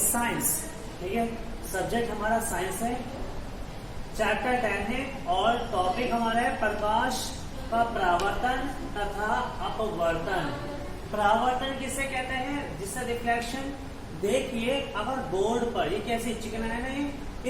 Is science. ठीक है, subject हमारा साइंस है, चैप्टर 10 है और टॉपिक हमारा है प्रकाश का परावर्तन तथा अपवर्तन। परावर्तन किसे कहते हैं? जिससे रिफ्लेक्शन। देखिए अगर बोर्ड पर ये कैसी चिकन है ना,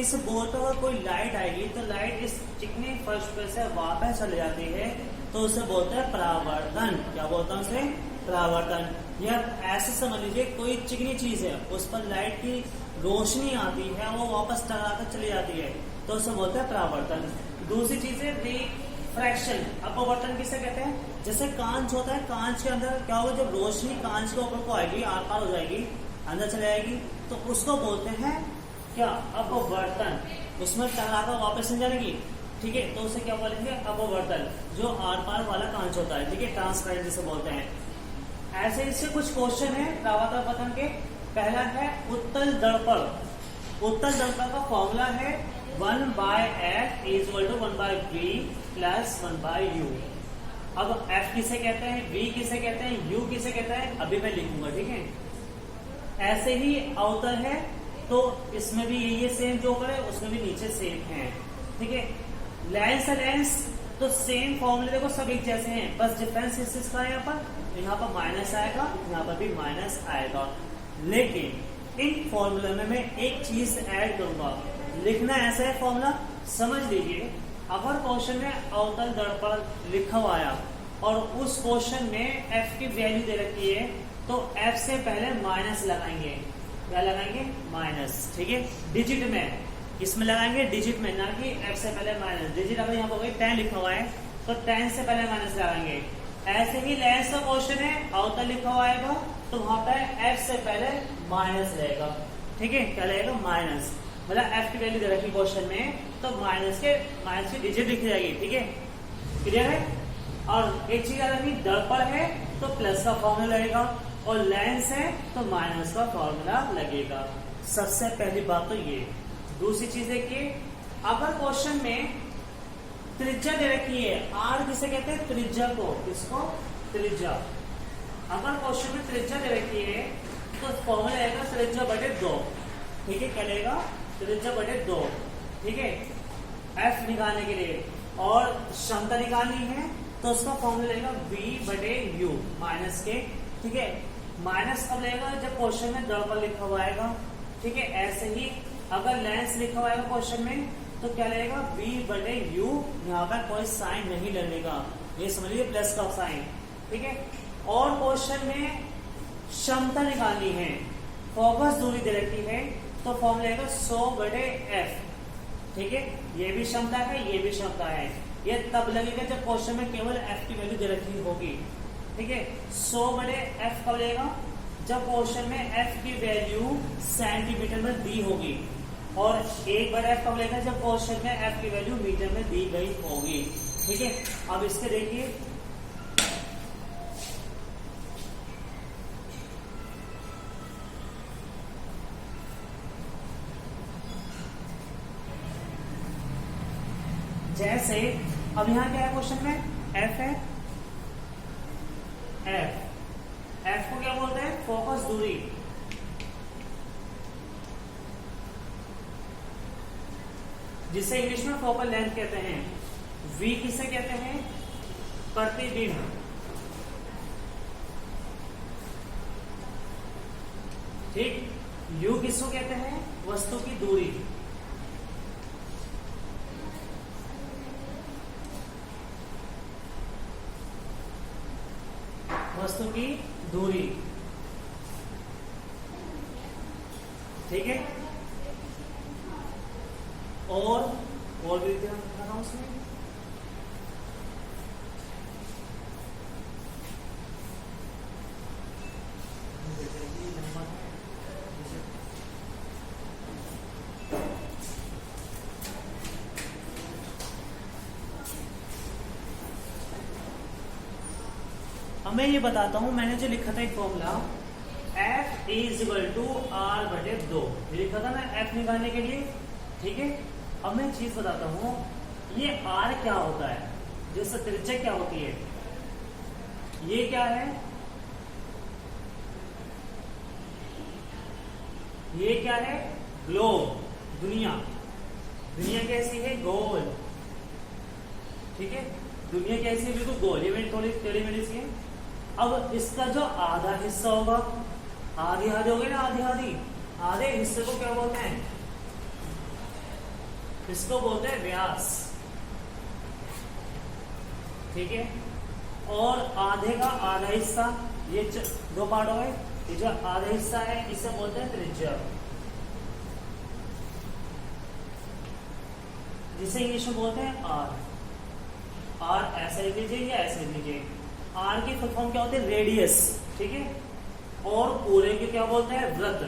इस बोर्ड पर अगर कोई लाइट आएगी तो लाइट इस चिकनी फर्श पर से वापस चली जाती है, तो उसे बोलते हैं परावर्तन। क्या बोलता हूं उसे? परावर्तन। या ऐसे समझ लीजिए कोई चिकनी चीज है, उस पर लाइट की रोशनी आती है, वो वापस टकराकर चली जाती है, तो उसे बोलते हैं परावर्तन। दूसरी चीज है रिफ्रैक्शन। अपवर्तन किसे कहते हैं? जैसे कांच होता है, कांच के अंदर क्या होगा, जब रोशनी कांच के ऊपर को आएगी, आर पार हो जाएगी, अंदर चले जाएगी, तो उसको बोलते हैं क्या? अपवर्तन। उसमें टकराकर वापस नहीं जाएगी। ठीक है, तो उसे क्या बोलेंगे? अपवर्तन। जो आर पार वाला कांच होता है, ठीक है, ट्रांसपेरेंट जिसे बोलते हैं। ऐसे इससे कुछ क्वेश्चन है परावर्तन के। पहला है उत्तल दर्पण। उत्तल दर्पण का फॉर्मूला है 1/f = 1/v + 1/u। अब f किसे कहते हैं, v किसे कहते हैं, u किसे कहते हैं, अभी मैं लिखूंगा। ठीक है, ऐसे ही अवतल है तो इसमें भी ये सेम जो ऊपर है उसमें भी नीचे सेम है। ठीक है, लेंस तो सेम फॉर्मूले देखो सब एक जैसे हैं, बस डिफरेंस इसका है, यहाँ पर माइनस आएगा, यहाँ पर भी माइनस आएगा। लेकिन इन फॉर्मूले में मैं एक चीज ऐड करूंगा। लिखना ऐसा है फॉर्मूला, समझ लीजिए अगर क्वेश्चन में अवतल दर्पण लिखा हुआ आया और उस क्वेश्चन में f की वैल्यू दे रखी है, तो f से पहले माइनस लगाएंगे। क्या लगाएंगे? माइनस। ठीक है, डिजिट में, इसमें लगाएंगे डिजिट में, ना कि f से पहले माइनस। डिजिट अगर यहाँ पर 10 लिखा हुआ है तो 10 से पहले माइनस लगाएंगे। ऐसे ही लेंस का क्वेश्चन है, अवतल लिखा हुआ आएगा तो वहां पर f से पहले माइनस रहेगा। ठीक है, क्या रहेगा? माइनस। मतलब f की वैल्यू दे रखी क्वेश्चन में तो माइनस की डिजिट लिखी जाएगी। ठीक है, क्लियर है? और एक चीज याद रखनी, दर्पण है तो प्लस का फॉर्मूला लगेगा और लेंस है तो माइनस का फॉर्मूला लगेगा। सबसे पहली बात तो ये। दूसरी चीज देखिए, अगर क्वेश्चन में त्रिज्या दे रखी है, आर किसे कहते हैं? त्रिज्या को। किसको? त्रिज्या। अगर क्वेश्चन में त्रिज्या दे रखी है तो फॉर्मूला आएगा त्रिज्या बटे 2। ठीक है, क्या रहेगा? त्रिज्या बटे 2। ठीक है, एफ निकालने के लिए और क्षमता निकालनी है तो उसका फॉर्मूला रहेगा v/u माइनस के। ठीक है, माइनस कब लगेगा? जब क्वेश्चन में दर्पण लिखा हुआ आएगा। ठीक है, ऐसे ही अगर लेंस लिखा हुआ आएगा क्वेश्चन में तो क्या लगेगा? v/u। यहाँ पर कोई साइन नहीं लगेगा, ये समझिए प्लस का साइन। ठीक है, और क्वेश्चन में क्षमता निकालनी है, फोकस दूरी दे रखी है तो फॉर्मूला आएगा 100/f। ठीक है, ये भी क्षमता है, ये भी क्षमता है। ये तब लगेगा जब क्वेश्चन में केवल f की वैल्यू दे रखी होगी। ठीक है, 100/f कब लगेगा? जब क्वेश्चन में f की वैल्यू सेंटीमीटर में दी होगी। और 1/f कब लगेगा? जब क्वेश्चन में f की वैल्यू मीटर में दी गई होगी। ठीक है, अब इसके देखिए, जैसे अब यहाँ क्या है क्वेश्चन में? f है, f को क्या बोलते हैं? फोकस दूरी। जिसे इंग्लिश में फोकल लेंथ कहते हैं। v किसे कहते हैं? प्रतिबिंब। ठीक, u किसको कहते हैं? वस्तु की दूरी। वस्तु की दूरी। ठीक है, और भी ध्यान रखना उसमें। अब मैं ये बताता हूं, मैंने जो लिखा था एक फॉर्मूला F = R/2 लिखा था ना F निकालने के लिए। ठीक है, अब मैं चीज बताता हूँ, ये R क्या होता है, जैसे त्रिज्या क्या होती है, ये क्या है, ये क्या है? ग्लोब, दुनिया। दुनिया कैसी है? गोल। ठीक है, दुनिया कैसी है? बिल्कुल गोल। ये मेरी थोड़ी टेढ़ी मेढ़ी सी है। अब इसका जो आधा हिस्सा होगा, आधी आधी हो गई ना, आधी आधी, आधे हिस्से को क्या बोलते हैं? इसको बोलते हैं व्यास। ठीक है, और आधे का आधा हिस्सा, ये दो पार्ट हो गए। ये जो आधा हिस्सा है इसे बोलते हैं त्रिज्या, जिसे इंग्लिश में बोलते हैं आर। आर ऐसे लिख लीजिए या ऐसे लिख लीजिए। आर की फुल फॉर्म क्या होती है? रेडियस। ठीक है, और पूरे के क्या बोलते हैं? वृत्त।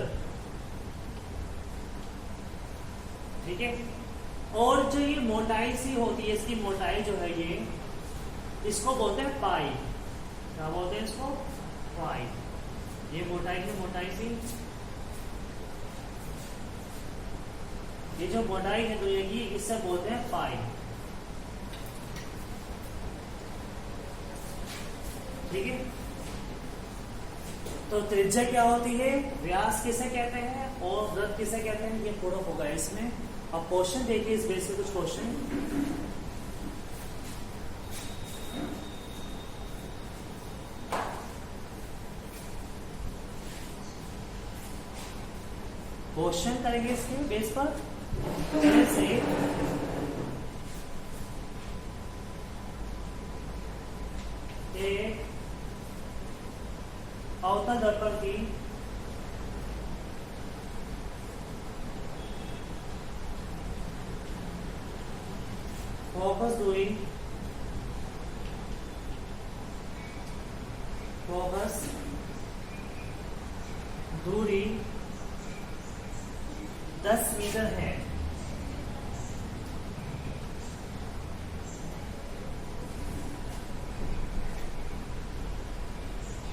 ठीक है, और जो ये मोटाई सी होती है, इसकी मोटाई जो है ये, इसको बोलते हैं पाई। क्या बोलते हैं इसको? पाई। ये मोटाई है, मोटाई सी, ये जो मोटाई है दुनिया की, इससे बोलते हैं पाई। ठीक है, तो त्रिज्या क्या होती है, व्यास किसे कहते हैं और वृत्त किसे कहते हैं, ये पूरा होगा इसमें। अब क्वेश्चन देखिए इस बेस पे कुछ क्वेश्चन। क्वेश्चन करेंगे इसके बेस पर। जैसे एक अवतल दर्पण की फोकस दूरी, फोकस दूरी 10 मीटर है।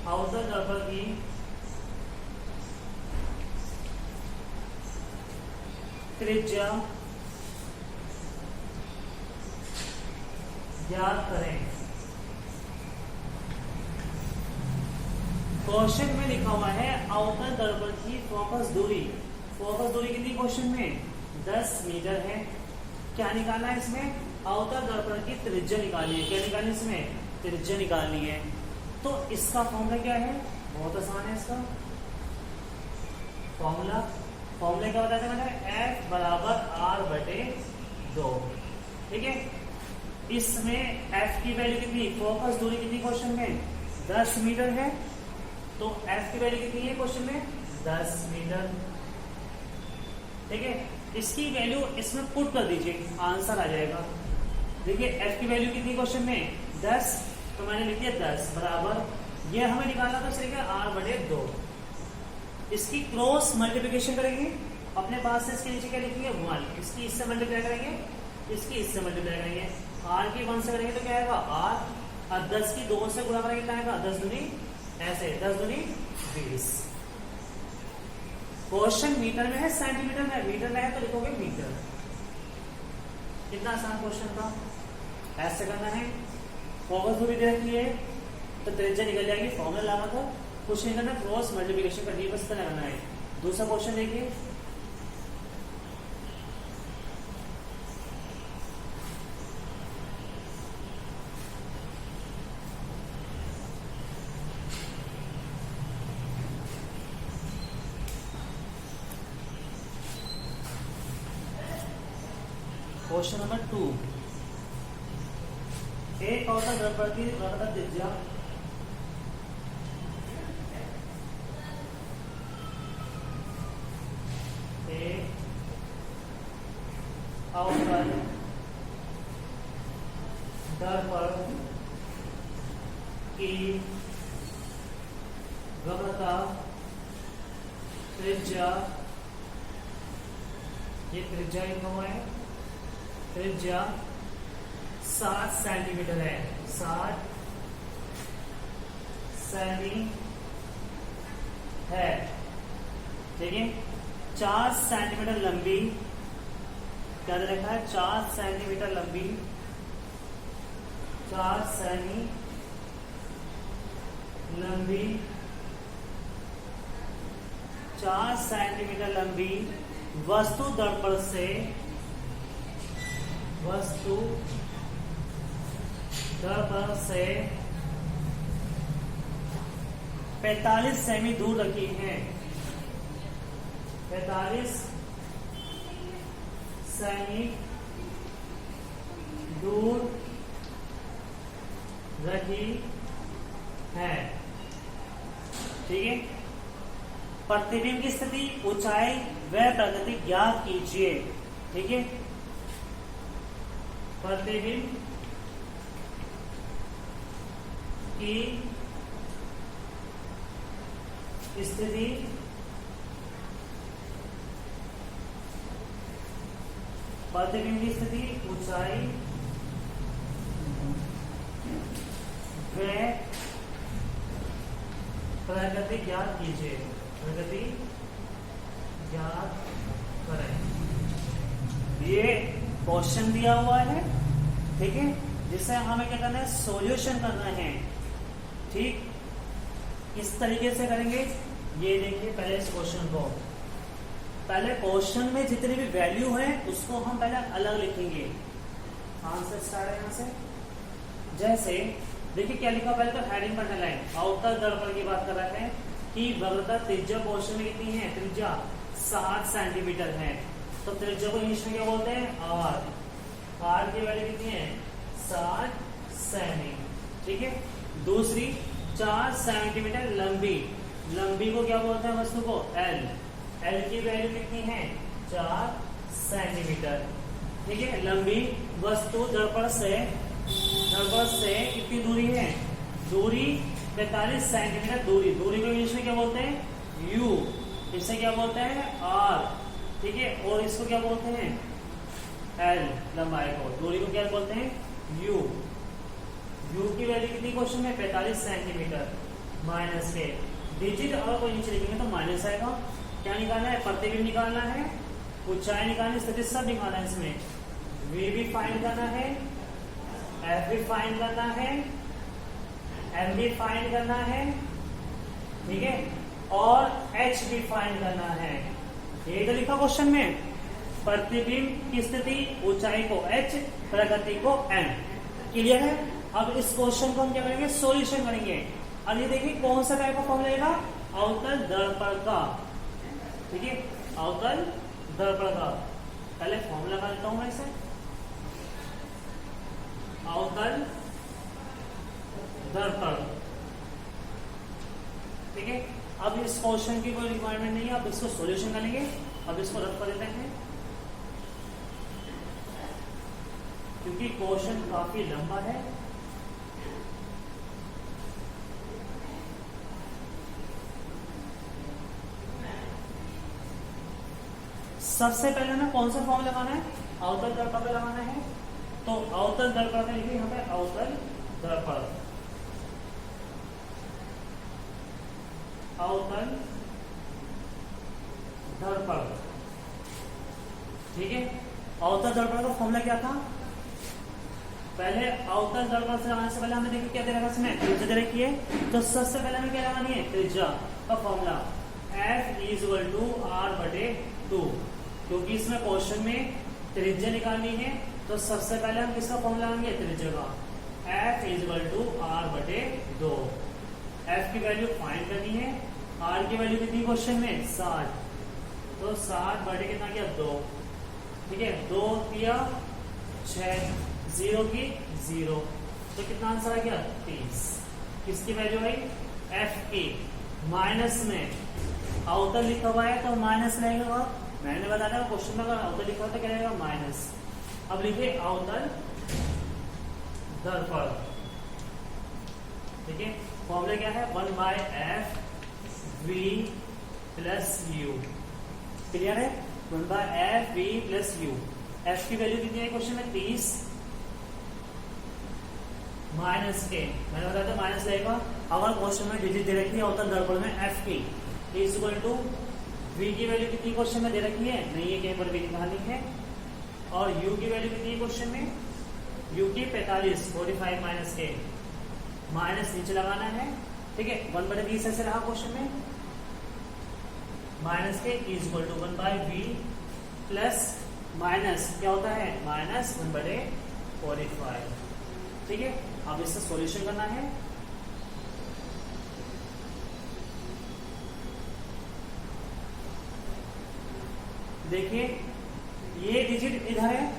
अवतल दर्पण की त्रिज्या ज्ञात करें। क्वेश्चन में लिखा हुआ है अवतल दर्पण की फोकस दूरी। फोकस दूरी कितनी क्वेश्चन में? 10 मीटर है। क्या निकालना है इसमें? अवतल दर्पण की त्रिज्या निकालनी है। क्या निकालनी है इसमें? त्रिज्या निकालनी है। तो इसका फॉर्मूला क्या है? बहुत आसान है इसका फॉर्मूला। फॉर्मूला क्या बताते हैं मैंने? F बराबर R बटे 2। ठीक है, इसमें F की वैल्यू कितनी? फोकस दूरी कितनी क्वेश्चन में? 10 मीटर है। तो F की वैल्यू कितनी है क्वेश्चन में? 10 मीटर। ठीक है, इसकी वैल्यू इसमें पुट कर दीजिए, आंसर आ जाएगा। देखिए F की वैल्यू कितनी क्वेश्चन में? 10, तो मैंने लिख दिया 10 बराबर, ये हमें निकालना था सिर्फ R बटे 2। इसकी क्रॉस मल्टीप्लिकेशन करेंगे, अपने पास से इसके नीचे क्या लिखेंगे? 1। इसकी इससे मल्टीप्लाई करेंगे, इसकी इससे मल्टीप्लाई करेंगे। R की 1 से करेंगे तो क्या आएगा? R, और 10 की 2 से गुणा करेंगे क्या आएगा? 10 दूनी, ऐसे 10 दूनी 20। क्वेश्चन मीटर में है, सेंटीमीटर में है। मीटर में है तो लिखोगे मीटर। कितना आसान क्वेश्चन था। ऐसे करना है, फोकस दूरी दे रखी है तो त्रिज्या निकल जाएगी, फॉर्मूला लाना था, कुछ नहीं करना, क्रॉस मल्टीप्लिकेशन करनी है, बस इतना करना है। दूसरा क्वेश्चन देखिए। Question number 2। एक अवतल दर्पण की वर्तन त्रिज्या अवतल दर्पण की वक्रता त्रिज्या, ये त्रिज्या लिखा हुआ है, त्रिज्या 7 सेंटीमीटर है। 7 सेमी है। ठीक है, 4 सेंटीमीटर लंबी, क्या लिखा है? 4 सेंटीमीटर लंबी, 4 सेमी लंबी, 4 सेंटीमीटर लंबी वस्तु दर्पण से 45 सेमी दूर रखी है। 45 सेमी दूर रखी है। ठीक है, प्रतिबिंब की स्थिति, ऊंचाई व प्रगति ज्ञात कीजिए। ठीक है, प्रतिबिंब की स्थिति, प्रतिबिंब की स्थिति, ऊंचाई व प्रगति ज्ञात कीजिए। प्रगति ज्ञात करें। ये क्वेश्चन दिया हुआ है, ठीक है, जिसे हमें क्या करना है, सॉल्यूशन करना है। ठीक, इस तरीके से करेंगे। ये देखिए पहले इस क्वेश्चन को, पहले क्वेश्चन में जितनी भी वैल्यू है उसको हम पहले अलग लिखेंगे। आंसर स्टार्ट है यहां से। जैसे देखिए क्या लिखा, पहले तो हेडिंग पर लाइन, अवतल दर्पण की बात कर रहे हैं कि वक्रता त्रिज्या क्वेश्चन में कितनी है, त्रिज्या 60 सेंटीमीटर है। तो त्रिज्या को इंग्लिश में क्या बोलते हैं, आर की वैल्यू कितनी है, 60 सेमी। ठीक है, दूसरी 4 सेंटीमीटर लंबी, लंबी को क्या बोलते हैं, वस्तु को एल, एल की वैल्यू कितनी है, 4 सेंटीमीटर। ठीक है, लंबी वस्तु दर्पण से कितनी दूरी है, दूरी 45 सेंटीमीटर दूरी, दूरी को इंग्लिश में क्या बोलते हैं, यू, इसे क्या बोलते हैं, आर। ठीक है, और इसको क्या बोलते हैं, एल, लंबाई को, दूरी को क्या बोलते हैं, यू। यू की वैल्यू कितनी क्वेश्चन में, 45 सेंटीमीटर, माइनस के डिजिट और कोई नीचे लिखेंगे तो माइनस आएगा। क्या निकालना है, प्रतिबिंब निकालना है, ऊंचाई निकालनी, स्थिति सब निकालना है। इसमें वी भी फाइंड करना है, एफ भी फाइंड करना है, एम भी फाइंड करना है। ठीक है, और एच भी फाइंड करना है। ये तो लिखा क्वेश्चन में, प्रतिबिंब की स्थिति, ऊंचाई को एच, प्रगति को एम। क्लियर है। अब इस क्वेश्चन को हम क्या करेंगे, सॉल्यूशन करेंगे। अब ये देखिए कौन सा टाइप का फॉर्म लगेगा, अवतल दर्पण का। ठीक है, अवतल दर्पण का। पहले फॉर्म लगा देता हूं मैं इसे, अवतल दर्पण। ठीक है, अब इस क्वेश्चन की कोई रिक्वायरमेंट नहीं है, अब इसको सॉल्यूशन करेंगे। अब इसको रद्द कर देते हैं क्योंकि क्वेश्चन काफी लंबा है। सबसे पहले ना कौन सा फॉर्म लगाना है, अवतल दर्पण पे लगाना है। तो अवतल दर्पण पे लिखिए यहाँ पे, अवतल दर्पण, अवतल दर्पण। ठीक है, अवतल दर्पण का फॉर्मूला क्या था, पहले अवतल दर्पण से लगाने से पहले हमें देखिए क्या दे रखा है, इसमें त्रिज्या दे रखी है। तो सबसे पहले हमें क्या लगानी है, त्रिज्या का फॉर्मूला F=R/2, क्योंकि इसमें क्वेश्चन में त्रिज्या निकालनी है। तो सबसे पहले हम किसका फॉर्मूला लगाएंगे, त्रिज्या का। F=R/2। F की वैल्यू फाइंड करनी है, R की वैल्यू कितनी क्वेश्चन में, 60। तो 60 बटे कितना किया, 2। ठीक है, 2 किया 6, 0 की 0, तो कितना आंसर आ गया, 30। किसकी वैल्यू आई, F की। माइनस में अवतल लिखा हुआ है तो माइनस रहेगा। मैंने बताया क्वेश्चन में अगर अवतल लिखा हुआ तो क्या रहेगा, माइनस। अब लिखिए अवतल दर्पण। ठीक है, फॉर्मूला क्या है, 1/F(V+U). क्लियर है, 1/F(V+U). F की वैल्यू कितनी है क्वेश्चन में, 30, माइनस के, मैंने बताया था माइनस लगेगा। अगर क्वेश्चन में डिजिट दे रखी है अवतल दर्पण में F की, इक्वल V की वैल्यू कितनी क्वेश्चन में दे रखी है, नहीं है, कहीं पर भी निकालनी है। और U की वैल्यू कितनी क्वेश्चन में, U की 45, 45 माइनस के, माइनस नीचे लगाना है। ठीक है, 1/20 ऐसे रहा क्वेश्चन में। माइनस के is equal to 1/v plus minus क्या होता है माइनस 1/45। ठीक है, अब इसका सॉल्यूशन करना है। देखिए ये डिजिट इधर है,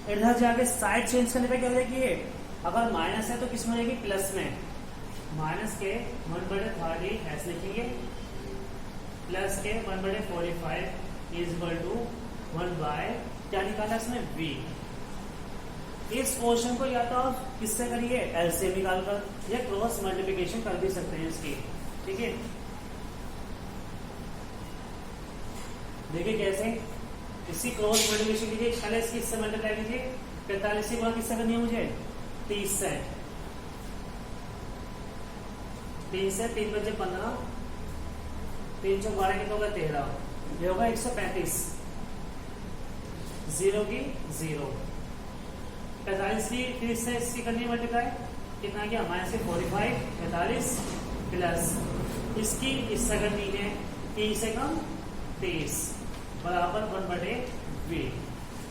इधर जाके साइड चेंज करने पे क्या हो जाएगी, ये अगर माइनस है तो किस में जाएगी प्लस में, माइनस के 1/30 ऐसे लिखेंगे प्लस के 1/45 इज इक्वल टू 1 क्या निकाला इसमें v। इस क्वेश्चन को या तो आप किससे करिए एलसीएम निकाल कर या क्रॉस मल्टीप्लिकेशन कर भी सकते हैं इसकी। ठीक है, देखिए कैसे, इसकी क्रॉस मल्टीप्लिकेशन कीजिए, पहले इसकी इससे मल्टीप्लाई कीजिए, 45 की गुणा किससे करनी है मुझे 30 से, 3 से 3 बजे 15, 3 चौक 12 कितना होगा 13, ये होगा 135, 0 की 0, 45 की 30 से इसकी करनी है मल्टीप्लाई, कितना गया माइनस 45, 45 प्लस इसकी इससे करनी है 30 से कम 30 बराबर 1/v।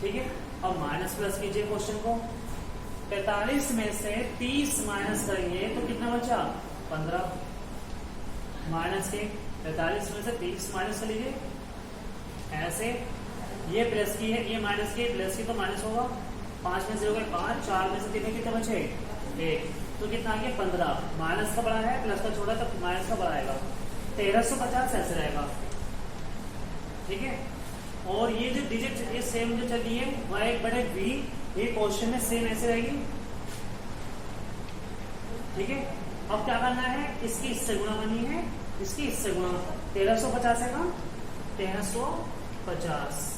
ठीक है, अब माइनस प्लस कीजिए क्वेश्चन को, 45 में से 30 माइनस करेंगे तो कितना बचा 15, माइनस के 45 में से 30 माइनस कर लीजिए ऐसे, ये प्लस की है ये माइनस की प्लस की तो माइनस होगा, 5 में से हो गए 5, 4 में से 3 में कितना बचे 1, तो कितना आ गया 15, माइनस का बड़ा है प्लस का छोटा तो माइनस का बड़ा आएगा, 1350 ऐसे रहेगा। ठीक है, और ये जो डिजिट ये सेम जो चल रही है वह 1/v, ये क्वेश्चन में सेम ऐसे रहेगी। ठीक है, अब क्या करना है, इसकी इससे गुणा करनी है, इसकी इससे गुणा, 1350 है ना 1350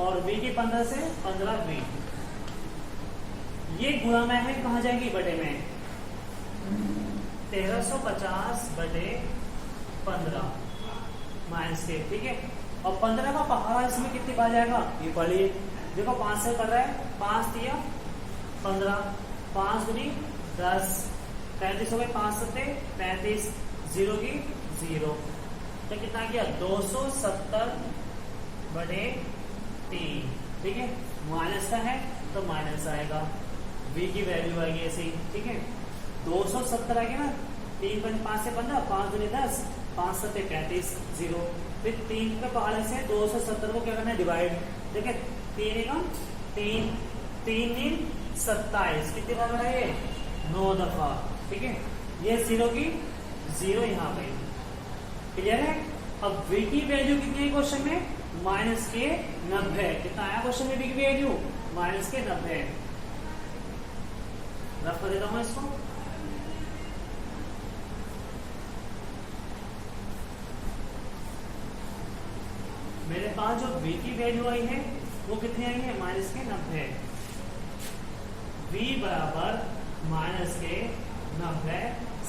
और v की 15 से 15v, ये गुणा में है कहा जाएगी बटे में, 1350/15 माइनस के। ठीक है, और 15 का पहाड़ा इसमें कितनी बार जाएगा ये पढ़िए, देखो 5 से कर रहा है, 5 दिया 15, 5 दूनी 10, 35 हो गए, 5 सत्ते 35, 0 की 0, तो कितना किया 270/3। ठीक है, माइनस का है तो माइनस आएगा, v की वैल्यू आएगी ऐसे ही। ठीक है, 270 आ गया ना, 3 5 से 15, 5 दूनी 10, 5 सत्ते 35, 0, फिर 3 के पहाड़े से 270 को क्या करना है डिवाइड, देखिए 3 एकम 3, 3 × 27 कितनी बार बढ़ा ये 9 दफा। ठीक है, ये 0 की 0 यहाँ पे क्लियर है। अब v की वैल्यू कितनी है क्वेश्चन में माइनस के 90, कितना आया क्वेश्चन में v की वैल्यू माइनस के 90, रफ कर देता हूं इसको, मेरे पास जो v की वैल्यू आई है वो कितनी आई है माइनस के 90, v बराबर माइनस के 90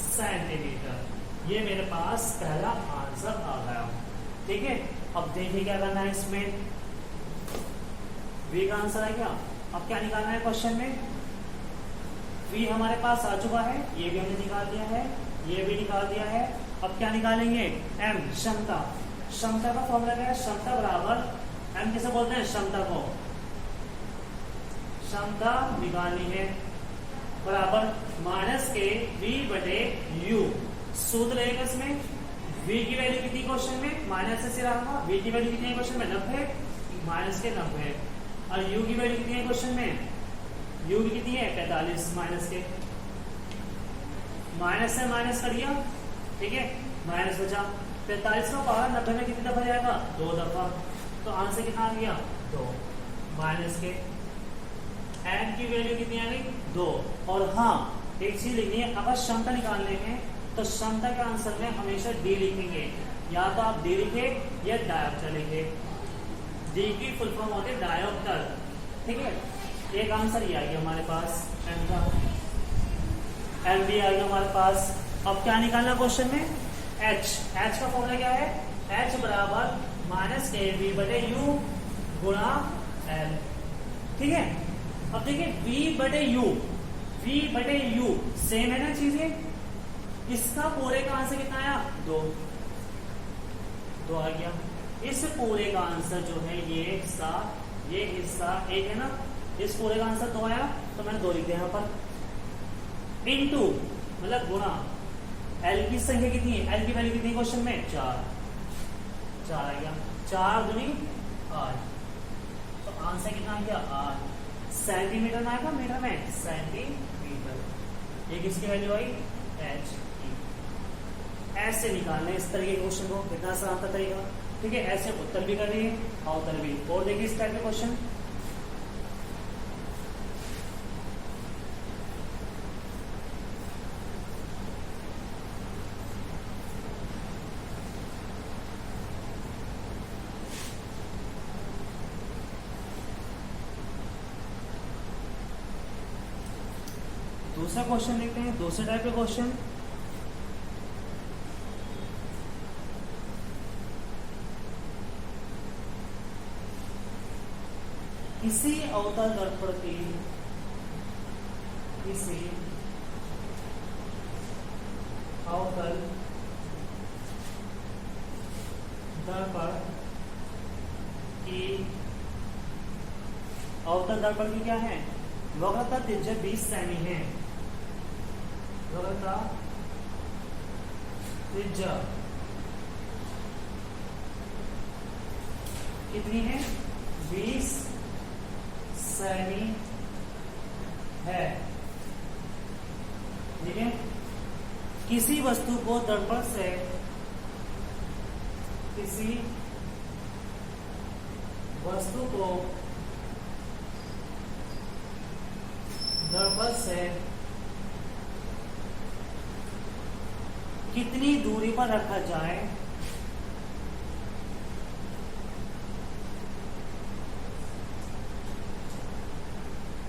सेंटीमीटर, ये मेरे पास पहला आंसर आ गया। ठीक है, अब देखिए क्या करना है इसमें, v का आंसर है क्या, अब क्या निकालना है क्वेश्चन में, v हमारे पास आ चुका है, ये भी हमने निकाल दिया है, ये भी निकाल दिया है। अब क्या निकालेंगे m, क्षमता, क्षमता का फॉर्मूला क्या है, क्षमता बराबर m किसे बोलते हैं क्षमता को, क्षमता निकालनी है बराबर माइनस के v/u, सूत्र रहेगा इसमें, v की वैल्यू कितनी क्वेश्चन में माइनस से रहा, v की वैल्यू कितनी है क्वेश्चन में 90, माइनस के 90, और u की वैल्यू कितनी है क्वेश्चन में, u की कितनी है 45, माइनस के, माइनस से माइनस कर दिया। ठीक है, माइनस बचा, 45 का पहाड़ा 90 में कितनी दफा जाएगा 2 दफा, तो आंसर कितना आ गया 2, माइनस के m की वैल्यू कितनी आ गई 2। और हाँ एक चीज लिखनी है, अगर क्षमता निकालने में तो क्षमता के आंसर में हमेशा d लिखेंगे, या तो आप d लिखे या डायोप्टर लिखे, d की फुल फॉर्म होती है डायोप्टर। ठीक है, एक आंसर ये आ गया हमारे पास m का, m भी आ गया हमारे पास। अब क्या निकालना क्वेश्चन में h, h का फॉर्मूला क्या है, h बराबर माइनस के v/u गुणा l। ठीक है, अब देखिए v/u सेम है ना चीजें, इसका पूरे का आंसर कितना आया 2 आ गया। इस पूरे का आंसर जो है ये हिस्सा एक है ना, इस पूरे का आंसर 2 आया तो मैंने 2 लिख दिया यहाँ पर। इनटू मतलब गुणा, एल की संख्या कितनी है, एल की वैल्यू कितनी क्वेश्चन में 4 आ गया, 4 दूनी 8, तो आंसर कितना आ गया 8 सेंटीमीटर में आएगा, मीटर में सेंटीमीटर। ये किसकी वैल्यू आई एच की। ऐसे निकालना है इस तरह के क्वेश्चन को, कितना आसान का तरीका, ठीक है। ऐसे उत्तर भी कर रही है और उत्तर भी। और देखिए इस टाइप के क्वेश्चन, दूसरा क्वेश्चन देखते हैं, दूसरे टाइप के क्वेश्चन। किसी अवतल दर्पण की अवतल दर्पण की क्या है, वक्रता त्रिज्या 20 सेमी है, वक्रता त्रिज्या कितनी है 20 सेमी है, ठीक है। किसी वस्तु को दर्पण से कितनी दूरी पर रखा जाए,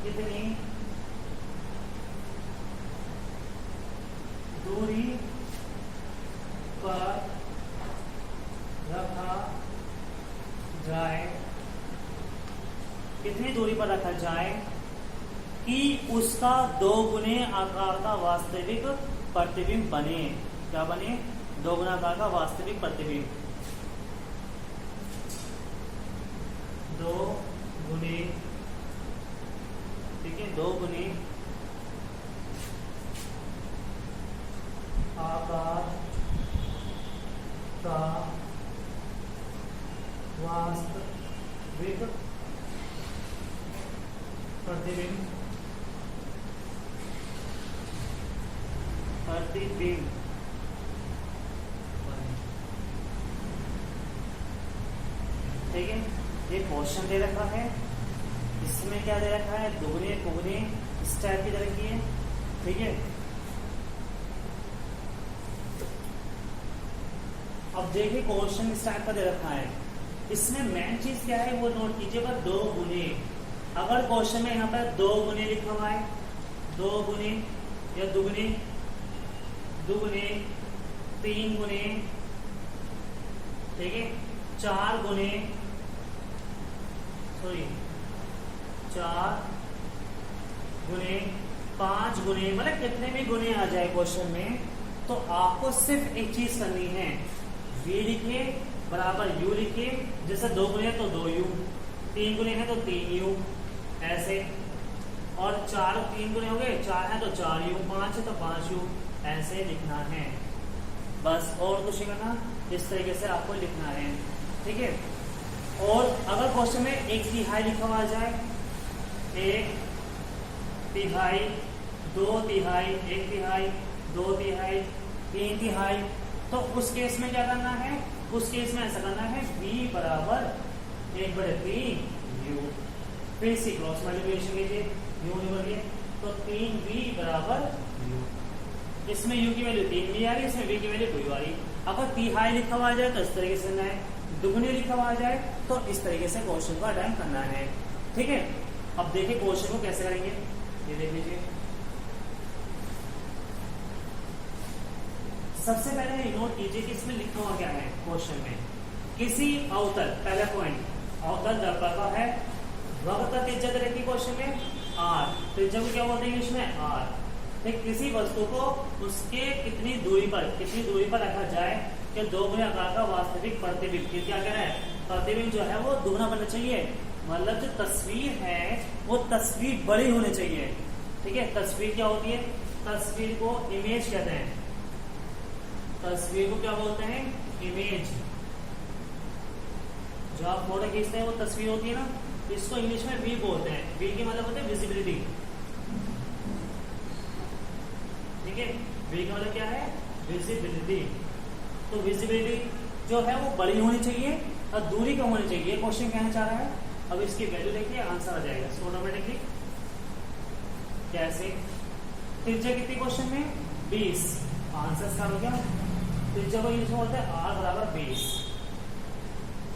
कितनी दूरी पर रखा जाए, कितनी दूरी पर रखा जाए कि उसका 2 गुने आकार का वास्तविक प्रतिबिंब बने। क्या बने, 2 गुना आकार का वास्तविक प्रतिबिंब, 2 गुने, ठीक है, 2 गुने आकार का वास्तविक प्रतिबिंब ठीक है। ये क्वेश्चन दे रखा है, इसमें क्या दे रखा है, दुगने कुगने इस टाइप की दे रखी है, ठीक है। अब देखिए क्वेश्चन इस टाइप का दे रखा है, इसमें मेन चीज क्या है वो नोट कीजिएगा, 2 गुने। अगर क्वेश्चन में यहाँ पर 2 गुने लिखा हुआ है, 2 गुने या दुगने, 3 गुने, ठीक है, 4 गुने, 4 गुने, 5 गुने, मतलब कितने भी गुने आ जाए क्वेश्चन में, तो आपको सिर्फ एक चीज करनी है, v लिखिए बराबर u लिखिए, जैसे 2 गुने तो 2u, 3 गुने है तो 3u, ऐसे, और 3 गुने हो गए, 4 है तो 4u, 5 है तो 5u, ऐसे लिखना है बस, और कुछ नहीं करना, इस तरीके से आपको लिखना है, ठीक है। और अगर क्वेश्चन में 1/3 लिखा हुआ जाए, 1/3, 2/3, 1/3, 2/3, 3/3, तो उस केस में क्या करना है, उस केस में ऐसा करना है v बराबर 1/3u, फिर से क्रॉस मल्टीप्लिकेशन कीजिए, u निकालिए, तो 3v बराबर u, इसमें u की वैल्यू 3 भी आ रही है, इसमें v की वैल्यू 2 आ रही है। अगर 3 लिखा हुआ जाए तो इस तरीके से है, दुगने लिखा हुआ जाए तो इस तरीके से क्वेश्चन को अटेम्प्ट करना है, ठीक है। अब देखिए क्वेश्चन को कैसे करेंगे, ये देख लीजिए। सबसे पहले नोट कीजिए कि इसमें लिखा हुआ क्या है क्वेश्चन में, किसी अवतल, पहला पॉइंट, अवतल दर्पण का है, वक्रता त्रिज्या दे रखी क्वेश्चन में r, त्रिज्या को क्या बोलते हैं इसमें r, किसी वस्तु को उसके कितनी दूरी पर रखा जाए कि दोगुने आकार का वास्तविक प्रतिबिंब, क्या कह रहा है, प्रतिबिंब जो है वो दुगना बनना चाहिए, मतलब जो तस्वीर है वो तस्वीर बड़ी होनी चाहिए। ठीक है, तस्वीर क्या होती है, तस्वीर को इमेज कहते हैं, तस्वीर को क्या बोलते हैं, इमेज। जो आप फोटो खींचते हैं वो तस्वीर होती है ना, इसको इंग्लिश में वी बोलते हैं। वी की मतलब होता है विजिबिलिटी। ठीक है, वी का मतलब क्या है, विजिबिलिटी। तो विजिबिलिटी जो है वो बड़ी होनी चाहिए और दूरी कम होनी चाहिए, ये क्वेश्चन कहना चाह रहा है। अब इसकी वैल्यू देखिए, आंसर आ जाएगा ऑटोमेटिकली। कैसे, त्रिज्या कितनी क्वेश्चन में, 20, आंसर इसका हो गया। त्रिज्या को इंग्लिश में बोलते हैं आर बराबर 20।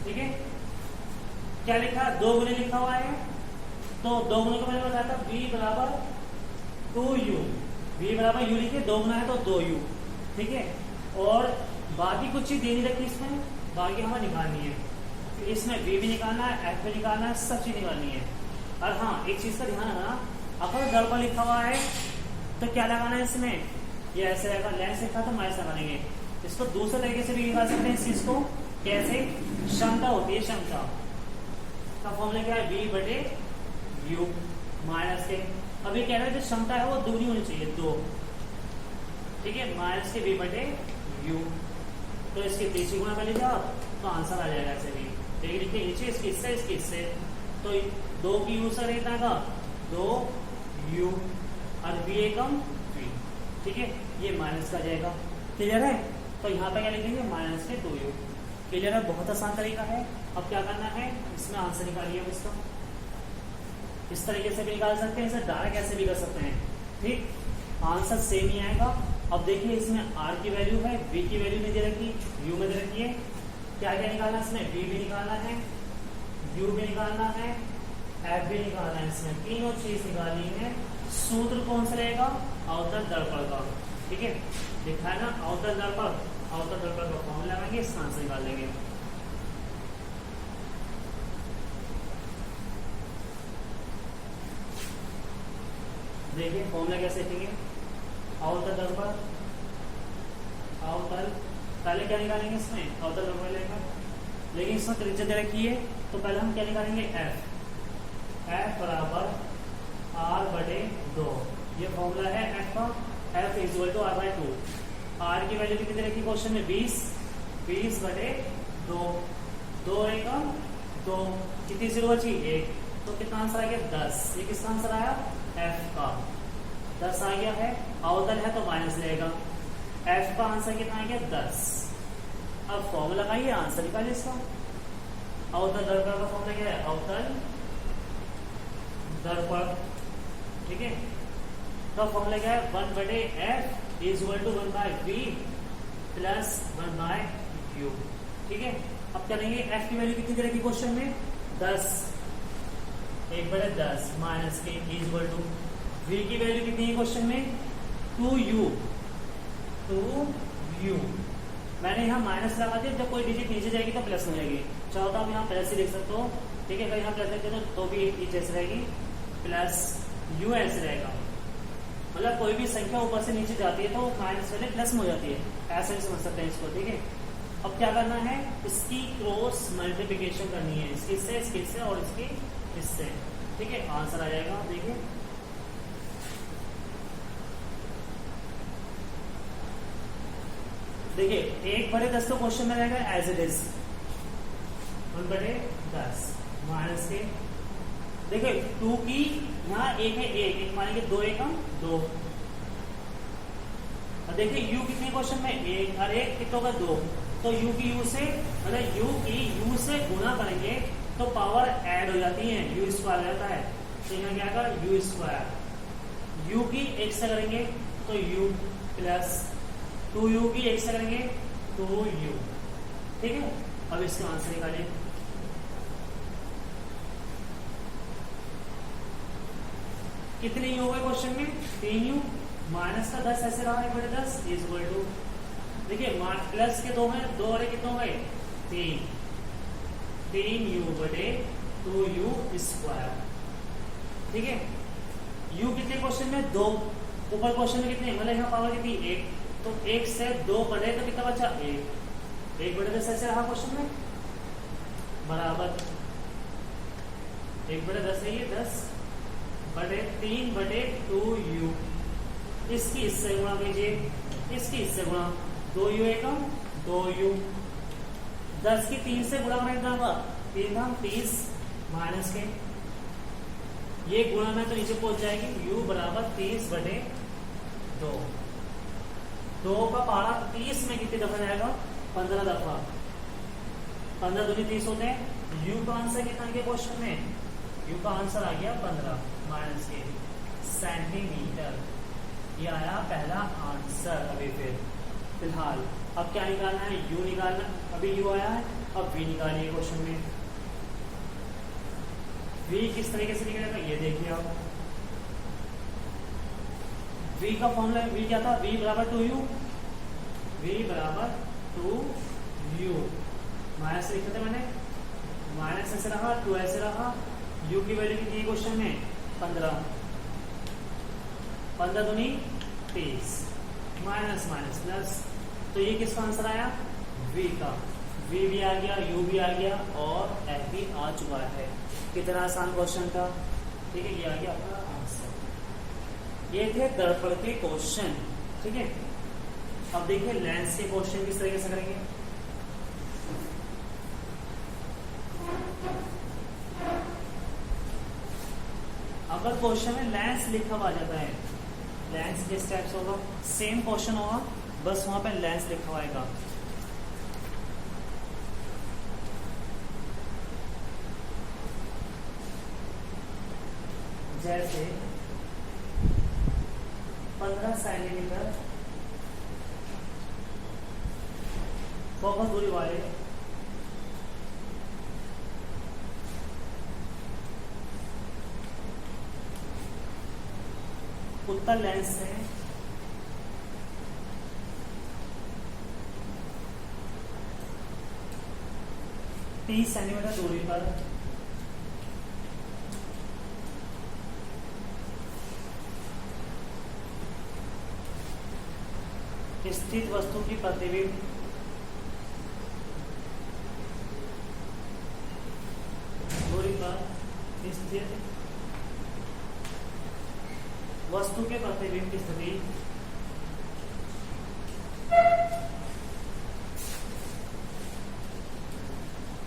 ठीक है, क्या लिखा, दो गुने लिखा हुआ है, तो दो गुने को मैंने बताया था v बराबर 2u, v बराबर u लिखिए, दो गुना है तो 2u। ठीक है, और बाकी कुछ चीज देनी रखी इसमें, बाकी हमें निकालनी है। इसमें v भी निकालना है, f भी निकालना है, सब चीज निकालनी है। और हाँ, एक चीज का ध्यान रखना, अगर दर्पण लिखा हुआ है तो क्या लगाना है इसमें, ये ऐसे रहेगा, लेंस लिखा तो माइनस लगा देंगे। इसको दूसरे तरीके से भी निकाल सकते हैं इस चीज को, कैसे, क्षमता होती है, क्षमता का फॉर्मूला क्या है, v बटे u माइनस के, अब ये कह रहा है जो क्षमता है वो दूरी होनी चाहिए, 2। ठीक है, माइनस के v बटे u, तो इसके तीसरी गुना कर लीजिए आप, तो आंसर आ जाएगा ऐसे भी। देखिए लिखिए नीचे, इसकी इससे इसकी इससे, तो 2 की u से रहता का 2u और v एकम v। ठीक है, ये माइनस का जाएगा, क्लियर है। तो यहाँ पे क्या लिखेंगे, माइनस के 2u। क्लियर है, बहुत आसान तरीका है। अब क्या करना है, इसमें आंसर निकालिए इसका, इस तरीके से भी निकाल सकते हैं, इसे डायरेक्ट ऐसे भी कर सकते हैं। ठीक, आंसर सेम ही आएगा। अब देखिए इसमें r की वैल्यू है, v की वैल्यू नहीं दे रखी, u में दे रखी है। क्या क्या निकालना है इसमें, v भी निकालना है, u भी निकालना है, f भी निकालना है। इसमें तीनों चीज निकालनी है। सूत्र कौन सा रहेगा, अवतल दर्पण का। ठीक है, लिखा है ना अवतल दर्पण, अवतल दर्पण का फॉर्मूला लगाएंगे, इसका आंसर निकाल लेंगे। देखिए फॉर्मूला कैसे लिखेंगे, अवतल दर्पण, अवतल, पहले क्या निकालेंगे इसमें, अवतल दर्पण लेकर, लेकिन इसमें त्रिज्या दे रखी है, तो पहले हम क्या निकालेंगे, f, f बराबर r बटे 2, ये फॉर्मूला है f का, f equal to r by 2। r की वैल्यू कितनी दे रखी क्वेश्चन में, 20, 20 बटे 2, 2 एकम 2, कितनी जीरो बची, 1, तो कितना आंसर आ गया, 10। ये किसका आंसर आया, f का 10 आ गया है। अवतल है तो माइनस रहेगा, f का आंसर कितना आ गया, 10। अब फॉर्मूला लगाइए, आंसर निकालिए इसका। अवतल दर्पण का फॉर्मूला क्या है, अवतल दर्पण। ठीक है, तो फॉर्मूला क्या है, 1 बटे f is equal to 1 by v plus 1 by u। ठीक है, अब करेंगे f की वैल्यू कितनी दे रखी क्वेश्चन में, 10, 1 बटे 10 माइनस के इज इक्वल टू v की वैल्यू कितनी है क्वेश्चन में, 2u, 2u। मैंने यहाँ माइनस लगा दिया, जब कोई डिजिट नीचे जाएगी तो प्लस हो जाएगी, चाहो तो आप यहाँ प्लस ही लिख सकते हो। ठीक है, अगर यहाँ प्लस लिखते तो भी एक चीज ऐसे रहेगी, प्लस u ऐसे रहेगा। मतलब कोई भी संख्या ऊपर से नीचे जाती है तो माइनस वाले प्लस में हो जाती है, ऐसे भी समझ सकते हैं इसको। ठीक है, अब क्या करना है, इसकी क्रॉस मल्टीप्लिकेशन करनी है, इसकी इससे और इसकी इससे। ठीक है, आंसर आ जाएगा। देखिए देखिए 1 बटे 10 तो क्वेश्चन में रहेगा एज इट इज, 1 बटे 10 माइनस के, देखिए 2 की यहाँ 1 है, 1 मानेंगे 2 एकम 2। और देखिए u कितने क्वेश्चन में, 1 और 1 कितना होगा, 2। तो u की u से, मतलब u की u से गुना करेंगे तो पावर ऐड हो जाती है, u स्क्वायर रहता है, तो यहाँ क्या आएगा, u स्क्वायर। u की 1 से करेंगे तो u प्लस 2u की 1 से करेंगे 2u। ठीक है, अब इसका आंसर निकालिए। कितने u हो गए क्वेश्चन में, 3u माइनस का 10 ऐसे रहा, 1 बटे 10 इज इक्वल टू, देखिए प्लस के 2 हैं, 2 और कितने हो गए, 3, 3u बटे 2u स्क्वायर। ठीक है, u कितने क्वेश्चन में, 2, ऊपर क्वेश्चन में कितने, मतलब यहाँ पावर कितनी, 1, तो 1 से 2 बढ़े तो कितना बचा, 1, 1/10 ऐसे रहा क्वेश्चन में, बराबर 1/10 है ये 10/3/2u। इसकी इससे गुणा कीजिए, इसकी इससे गुणा, 2u एकम 2u, 10 की 3 से गुणा करना कितना होगा, 3 धाम 30 माइनस के, ये गुणा में तो नीचे पहुंच जाएगी, u बराबर 30/2। 2 का पारा 30 में कितनी दफा जाएगा, 15 दफा, 15 दूनी 30 होते हैं। u का आंसर कितना आ गया क्वेश्चन में, u का आंसर आ गया 15 माइनस के सेंटीमीटर। ये आया पहला आंसर। अभी फिलहाल अब क्या निकालना है, u निकालना, अभी u आया है, अब v निकालिए क्वेश्चन में। v किस तरीके से निकलेगा ये देखिए आप, v का फॉर्मूला, v क्या था, v बराबर 2u, v बराबर 2u, माइनस लिखा था मैंने, माइनस ऐसे रहा, 2 ऐसे रहा, u की वैल्यू कितनी है क्वेश्चन में, 15, 15 दूनी 30, माइनस माइनस प्लस, तो ये किसका आंसर आया, v का, v भी आ गया, u भी आ गया और f भी आ चुका है। कितना आसान क्वेश्चन था, ठीक है, ये आ गया आपका आंसर। ये थे दर्पण के क्वेश्चन, ठीक है। अब देखिए लेंस के क्वेश्चन किस तरीके से करेंगे। अगर क्वेश्चन में लेंस लिखा हुआ आ जाता है, लेंस किस टाइप से होगा, सेम क्वेश्चन होगा, बस वहां पे लेंस लिखा हुआ आएगा। जैसे 15 सेंटीमीटर फोकस दूरी वाले उत्तल लेंस से 30 सेंटीमीटर दूरी पर स्थित वस्तु की प्रतिबिंब दूरी पर स्थित वस्तु के प्रतिबिंब की स्थिति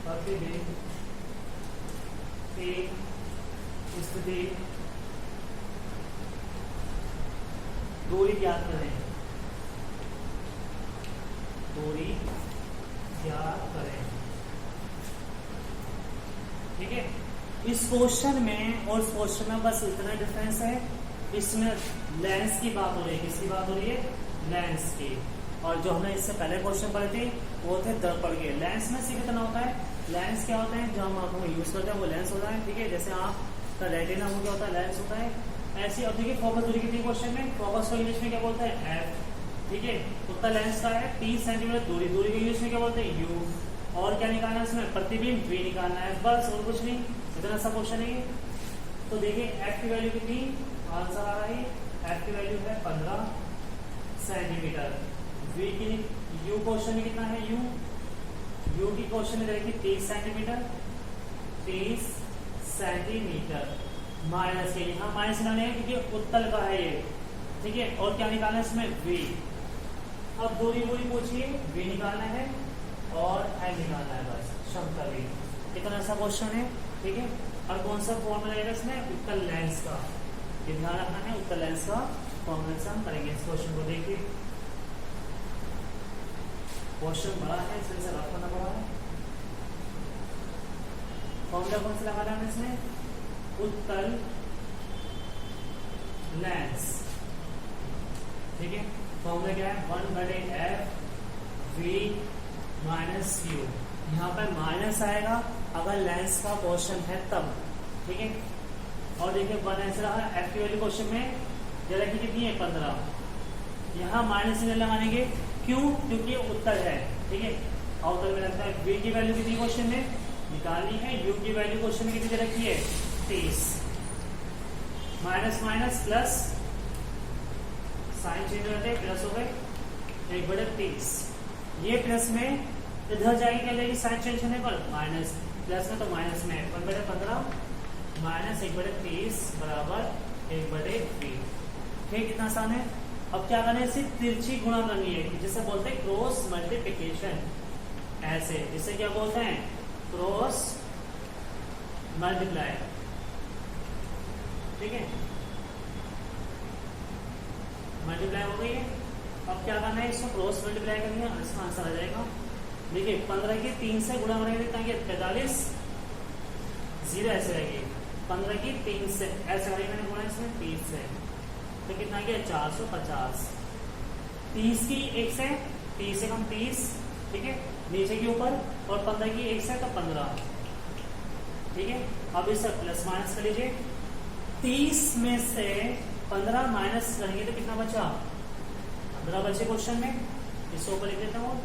प्रतिबिंब की स्थिति दूरी ज्ञात करें, दूरी ज्ञात करें, ठीक है। इस क्वेश्चन में और इस क्वेश्चन में बस इतना डिफरेंस है, इसमें लेंस की बात हो रही है, किसकी बात हो रही है, लेंस की। और जो हमने इससे पहले क्वेश्चन पढ़े थे वो थे दर्पण के। लेंस में से कितना होता है, लेंस क्या होता है, जो हम आंखों में यूज करते हैं वो लेंस होता है, ठीक है। जैसे आंख का रेटिना वो क्या होता है, लेंस होता है। ऐसी अब देखिए फोकस दूरी कितनी क्वेश्चन में, फोकस को इंग्लिश में क्या बोलते हैं, एफ, ठीक है। उत्तर लेंस का है 30 सेंटीमीटर दूरी, दूरी को इंग्लिश में क्या बोलते हैं, यू। और क्या निकालना है इसमें, प्रतिबिंब v निकालना है, बस और कुछ नहीं, इतना सा क्वेश्चन है। तो देखिए f की वैल्यू कितनी, आंसर आ रहा है, f की वैल्यू है 15 सेंटीमीटर। v की u क्वेश्चन में कितना है, u की क्वेश्चन में रहेगी 30 सेंटीमीटर, 30 सेंटीमीटर माइनस के, यहाँ माइनस निकालने है क्योंकि उत्तल का है ये, ठीक है। और क्या निकालना है इसमें, v। अब दूरी पूरी पूछिए, v निकालना है और m निकालना है, बस क्षमता v। इतना सा क्वेश्चन है, ठीक है। और कौन सा फॉर्मूला रहेगा इसमें, उत्तल लेंस का, ये ध्यान रखना है, उत्तल लेंस का फॉर्मूला से हम करेंगे। इस क्वेश्चन को देखिए, क्वेश्चन बड़ा है, इसलिए रफ करना पड़ा है। फॉर्मूला कौन सा लगाना है इसमें, उत्तल लेंस, ठीक है। फॉर्मूला क्या है, 1/f v माइनस u। यहाँ पर माइनस आएगा अगर लेंस का क्वेश्चन है तब, ठीक है। और देखिए 1 ऐसे रहा, f की वैल्यू क्वेश्चन में जरा की कितनी है, 15। यहाँ माइनस नहीं लगाएंगे, क्यों, क्योंकि उत्तर है, ठीक है। और उत्तर में लगता है v की वैल्यू कितनी क्वेश्चन में निकालनी है, u की वैल्यू क्वेश्चन में कितनी दे रखी है, 30। Minus minus plus, sign change हो जाते, प्लस हो गए 1/30। ये प्लस में इधर जाएगी क्या लेगी साइन चेंज होने पर माइनस, प्लस में तो माइनस में 1/15 माइनस 1/30 बराबर 1/20। ठीक, कितना आसान है। अब क्या करना है, सिर्फ तिरछी गुणा करनी है, जिसे बोलते हैं क्रॉस मल्टीप्लिकेशन। ऐसे जिसे क्या बोलते हैं, क्रॉस मल्टीप्लाई। ठीक है, मल्टीप्लाई हो गई है। अब क्या करना है, इसको क्रॉस मल्टीप्लाई करेंगे, इसका आंसर आ जाएगा। देखिए 15 की 3 से गुणा करेंगे कितना किया 45, 0 ऐसे रहेगी। 15 की 3 से ऐसे करेंगे, मैंने गुणा इसमें 30 से, तो कितना किया 450। 30 की 1 से 30 से कम 30, ठीक है, नीचे के ऊपर, और 15 की 1 से तो 15। ठीक है, अब इसे प्लस माइनस कर लीजिए। 30 में से 15 माइनस करेंगे तो कितना बचा, 15 बचे क्वेश्चन में। इसको ऊपर लिख देता हूँ।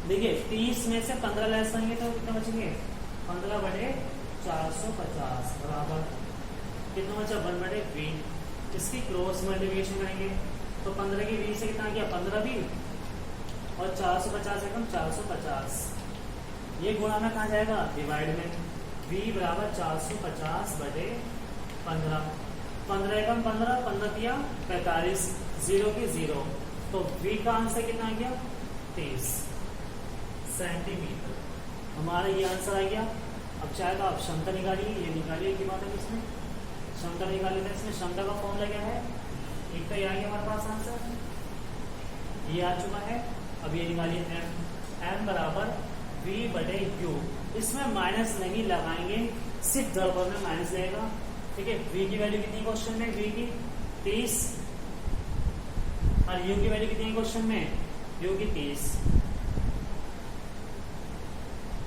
देखिए 30 में से 15 लेस करेंगे तो कितना बचेंगे, 15/450 बराबर कितना बचा 1/20। इसकी क्रॉस मल्टीप्लिकेशन करेंगे तो 15 की 20 से कितना गया 15 भी, और 450 से कम 450। ये गुणा में कहाँ जाएगा, डिवाइड में। v बराबर 450/15। 15 कम 15, 15 दिया 45, 0 की 0, तो v का आंसर कितना आ गया 30 सेंटीमीटर। हमारा ये आंसर आ गया। अब चाहे तो आप क्षमता निकालिए, ये निकालिए की बात है इसमें, क्षमता निकालिए। इसमें क्षमता का फॉर्मूला क्या है, एक तो ये आ गया हमारे पास आंसर, ये आ चुका है। अब ये निकालिए m बराबर v/u। इसमें माइनस नहीं लगाएंगे, सिर्फ दरबर में माइनस लगेगा। ठीक है, v की वैल्यू कितनी क्वेश्चन में, v की 30, और u की वैल्यू कितनी क्वेश्चन में, u की 30।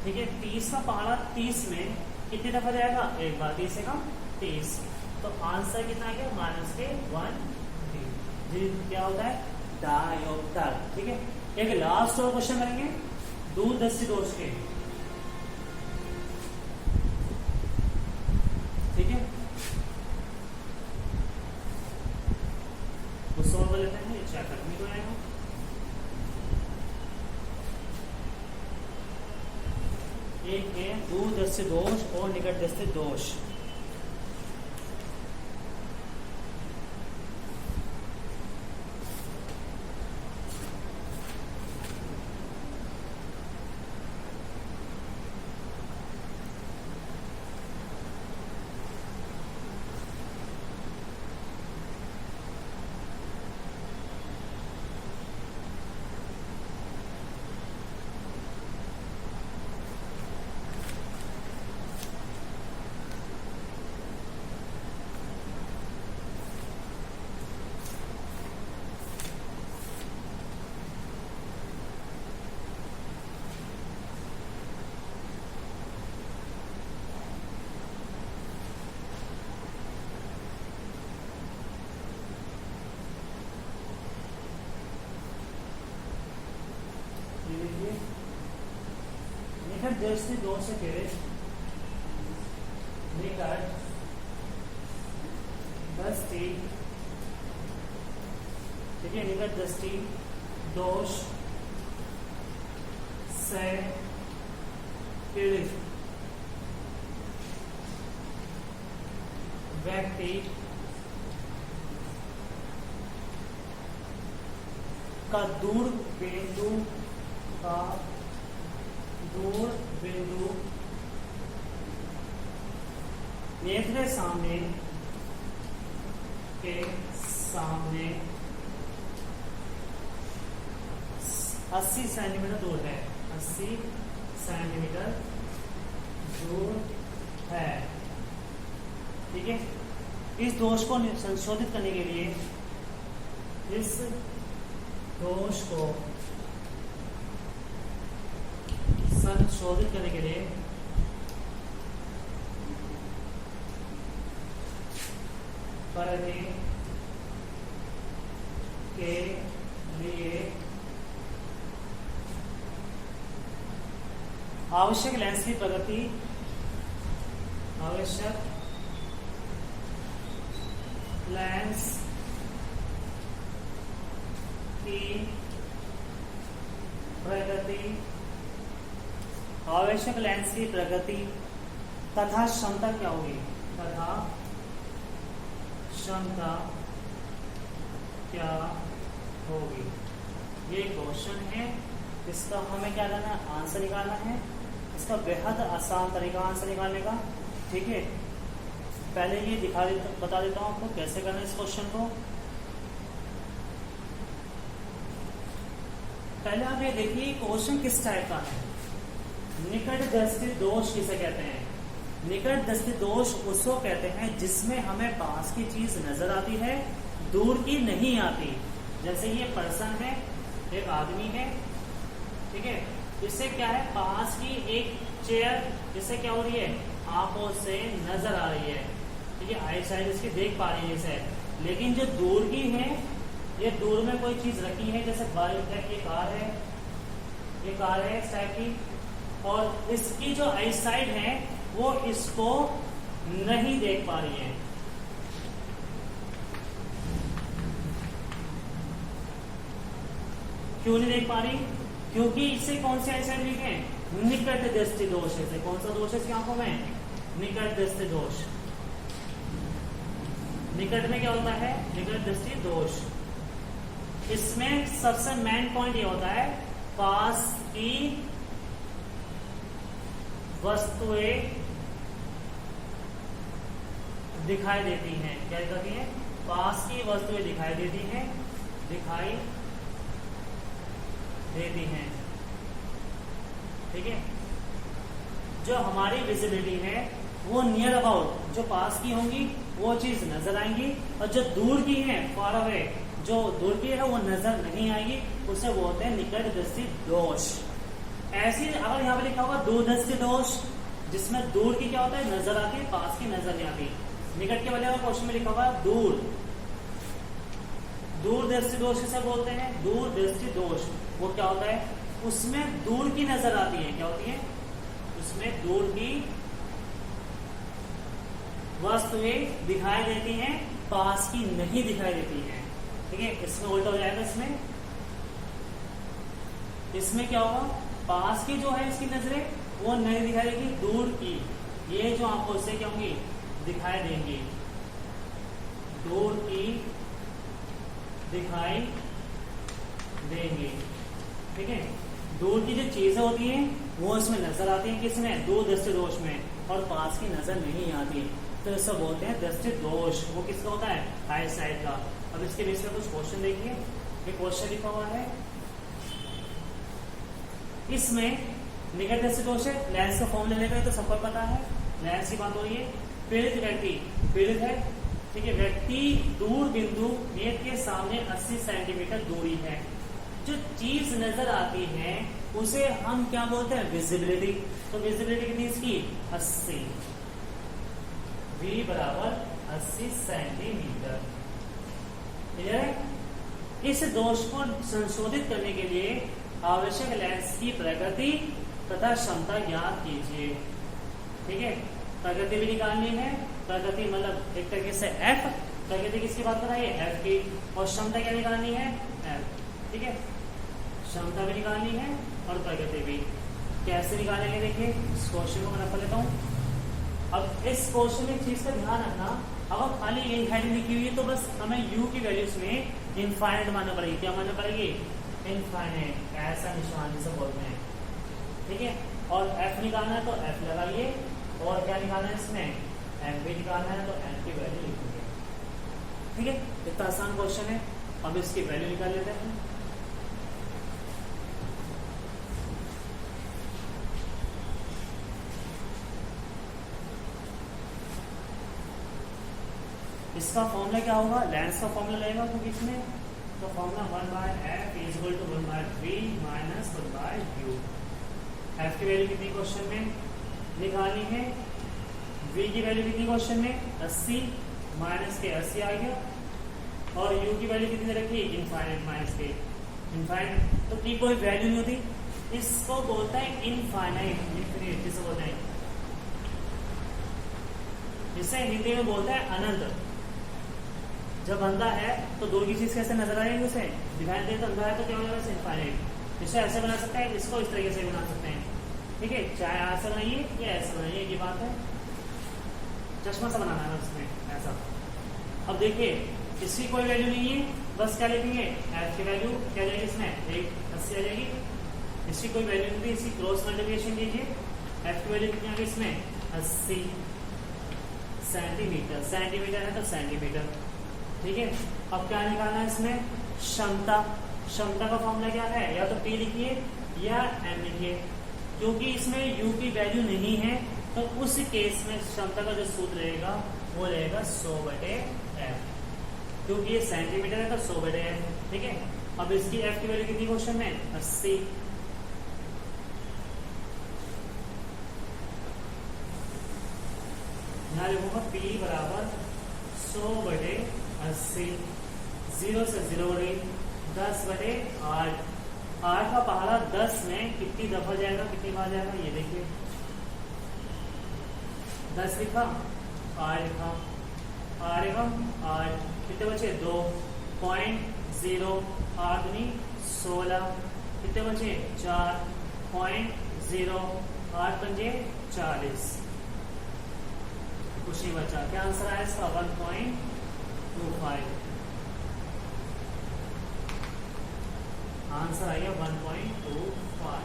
ठीक है, 30 का पहाड़ा 30 में कितनी दफा जाएगा, एक बार। 30 से कम 30, तो आंसर कितना आ गया माइनस के 1। क्या होता है, डायोप्टर। ठीक है, एक लास्ट और क्वेश्चन करेंगे दूरदर्शी दोष के। ठीक है, तो सॉल्व कर लेते हैं, ये चेक करने को आएगा। एक है दूरदर्शी दोष और निकटदर्शी दोष। निकट दृष्टि दोष से कह रहे, निकट दृष्टि, ठीक है, निकट दृष्टि दोष से पीड़ित व्यक्ति का दूर बिंदु नेत्र सामने के सामने 80 सेंटीमीटर दूर है, 80 सेंटीमीटर दूर है। ठीक है, इस दोष को संशोधित करने के लिए, इस दोष को संशोधित करने के लिए करने के लिए आवश्यक लेंस की प्रगति, आवश्यक लेंस की प्रगति, आवश्यक लेंस की प्रगति तथा क्षमता क्या होगी, तथा क्षमता क्या होगी। ये क्वेश्चन है, इसका हमें क्या करना है, आंसर निकालना है। इसका बेहद आसान तरीका आंसर निकालने का, ठीक है। पहले ये बता देता हूं आपको कैसे करना है इस क्वेश्चन को। पहले आप ये देखिए क्वेश्चन किस टाइप का है। निकट दृष्टि दोष किसे कहते हैं? निकट दृष्टि दोष उसको कहते हैं जिसमें हमें पास की चीज नजर आती है, दूर की नहीं आती। जैसे ये पर्सन है, एक आदमी है, ठीक है। इससे क्या है, पास की एक चेयर जिससे क्या हो रही है, आंखों से नजर आ रही है, ठीक है। आई साइड इसकी देख पा रही है इसे। लेकिन जो दूर की है, ये दूर में कोई चीज रखी है, जैसे बाइक है, ये कार है इस टाइप की, और इसकी जो आई साइड है वो इसको नहीं देख पा रही है। क्यों नहीं देख पा रही? क्योंकि इससे कौन सी आई साइड लिखे हैं, निकट दृष्टि दोष है। कौन सा दोष है इसकी आंखों में, निकट दृष्टि दोष। निकट में क्या होता है, निकट दृष्टि दोष। इसमें सबसे मेन पॉइंट ये होता है, पास की वस्तुएं दिखाई देती हैं। क्या दिखाती हैं, पास की वस्तुएं दिखाई देती हैं, ठीक है। जो हमारी विजिबिलिटी है वो नियर अबाउट, जो पास की होंगी वो चीज नजर आएंगी, और जो दूर की है, फार अवे, जो दूर की है वो नजर नहीं आएगी, उसे बोलते हैं निकट दृष्टि दोष। ऐसी अगर यहाँ पे लिखा होगा दूरदृष्टि दोष, जिसमें दूर की क्या होता है, नजर आती है, पास की नजर नहीं आती। निकट के बजाय क्वेश्चन में लिखा हुआ दूर, दूरदृष्टि दोष किसे बोलते हैं, दूरदृष्टि दोष। वो क्या होता है, उसमें दूर की नजर आती है, क्या होती है, उसमें दूर की वस्तुएं दिखाई देती हैं, पास की नहीं दिखाई देती हैं, ठीक है। इसमें उल्टा हो जाएगा, इसमें क्या होगा, पास की जो है इसकी नजरें वो नहीं दिखाई देगी, दूर की ये जो आंखों से क्या होंगी, दिखाई देंगी, दूर की दिखाई देंगी, ठीक है। दूर की जो चीजें होती हैं वो इसमें नजर आती हैं, किसमें, दूरदृष्टि दोष में, और पास की नजर नहीं आती, तो इसे बोलते हैं दृष्टि दोष। वो किसका होता है, आई साइड का। अब इसके बेस में कुछ क्वेश्चन देखिए। एक क्वेश्चन लिखा हुआ है, इसमें निकट दृष्टि दोष है, लेंस का फॉर्मूला लेकर तो सबको पता है, लेंस की बात हो रही है। पीड़ित व्यक्ति, पीड़ित है, ठीक है, व्यक्ति दूर बिंदु नेत्र के सामने 80 सेंटीमीटर दूरी है। जो चीज नजर आती है उसे हम क्या बोलते हैं, विजिबिलिटी। तो विजिबिलिटी कितनी इसकी, 80, v बराबर 80 सेंटीमीटर। इस दोष को संशोधित करने के लिए आवश्यक लेंस की प्रगति तथा क्षमता ज्ञात कीजिए, ठीक है। प्रगति भी निकालनी है, प्रगति मतलब एक तरीके से f, प्रगति किसकी बात कर रहा है, f की, और क्षमता क्या निकालनी है, f, ठीक है। क्षमता भी निकालनी है और प्रगति भी। कैसे निकालेंगे देखिए, इस क्वेश्चन को मैं रख लेता हूँ। अब इस क्वेश्चन में एक चीज का ध्यान रखना, अगर खाली यही हेडिंग लिखी हुई है तो बस हमें u की वैल्यूज में इनफाइनाइट मानना पड़ेगी। क्या मानना पड़ेगी, इनफाइनाइट, ऐसा निशान जिसे बोलते हैं, ठीक है। और f निकालना है तो f लगाइए, और क्या निकालना है इसमें, f भी निकालना है तो f की वैल्यू लिखेंगे, ठीक है। इतना आसान क्वेश्चन है। अब इसकी वैल्यू निकाल लेते हैं। इसका फॉर्मूला क्या होगा, लेंस का फॉर्मूला लगेगा तो किसमें, तो formula 1/f is equal to 1/v minus 1/u। f की वैल्यू कितनी क्वेश्चन में निकालनी है, v की वैल्यू कितनी क्वेश्चन में, 80 माइनस के 80 आ गया, और u की वैल्यू कितनी रखी, इनफाइनाइट माइनस के इनफाइनाइट, तो की कोई वैल्यू नहीं होती। इसको बोलता है इनफाइनाइट, इनफिनिट जिसे बोलते हैं, जिसे हिंदी में बोलते हैं अनंत। जब अंधा है तो दूर की चीज कैसे नजर आएगी उसे, दिखाई दे तो अंधा है तो क्या हो जाएगा इनफाइनाइट। इसे ऐसे बना सकते हैं, इसको इस तरीके से बना सकते हैं, ठीक है, चाहे ऐसे बनाइए या ऐसे बनाइए, ये बात है। चश्मा सा बनाना है उसमें ऐसा। अब देखिए इसकी कोई वैल्यू नहीं है, बस क्या लिखेंगे, एफ की वैल्यू क्या जाएगी इसमें 180 आ जाएगी। इसकी कोई वैल्यू नहीं थी, इसकी क्रॉस मल्टीप्लिकेशन कीजिए, एफ की वैल्यू कितनी आ गई इसमें 80 सेंटीमीटर, सेंटीमीटर है तो सेंटीमीटर, ठीक है। अब क्या निकालना है इसमें, क्षमता। क्षमता का फॉर्मूला क्या है, या तो P लिखिए या M लिखिए। क्योंकि इसमें U की वैल्यू नहीं है तो उस केस में क्षमता का जो सूत्र रहेगा वो रहेगा 100/F, क्योंकि ये सेंटीमीटर है तो 100/F, ठीक है। अब इसकी F की वैल्यू कितनी क्वेश्चन में 80, यहाँ लिखूंगा P बराबर 100/80, 0 से 0 बढ़े 10/8, 8 का पहाड़ा 10 में कितनी दफा जाएगा, कितनी बार जाएगा, ये देखिए 10 लिखा 8 लिखा 8 कितने बचे 2.0, 8 दूनी 16, कितने बचे 4.0, 8 पंजे 40, कुछ नहीं बचा। क्या आंसर आया इसका 1.25, आंसर आएगा 1.25।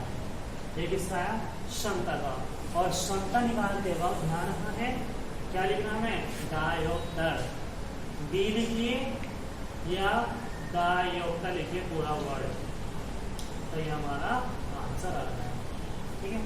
ये किसका आया, क्षमता का। और क्षमता निकालते वक्त ध्यान रखना है, क्या लिखना है, डायोप्टर, डी लिखिए या डायोप्टर लिखिए पूरा वर्ड, तो ये हमारा आंसर आ रहा है, ठीक है।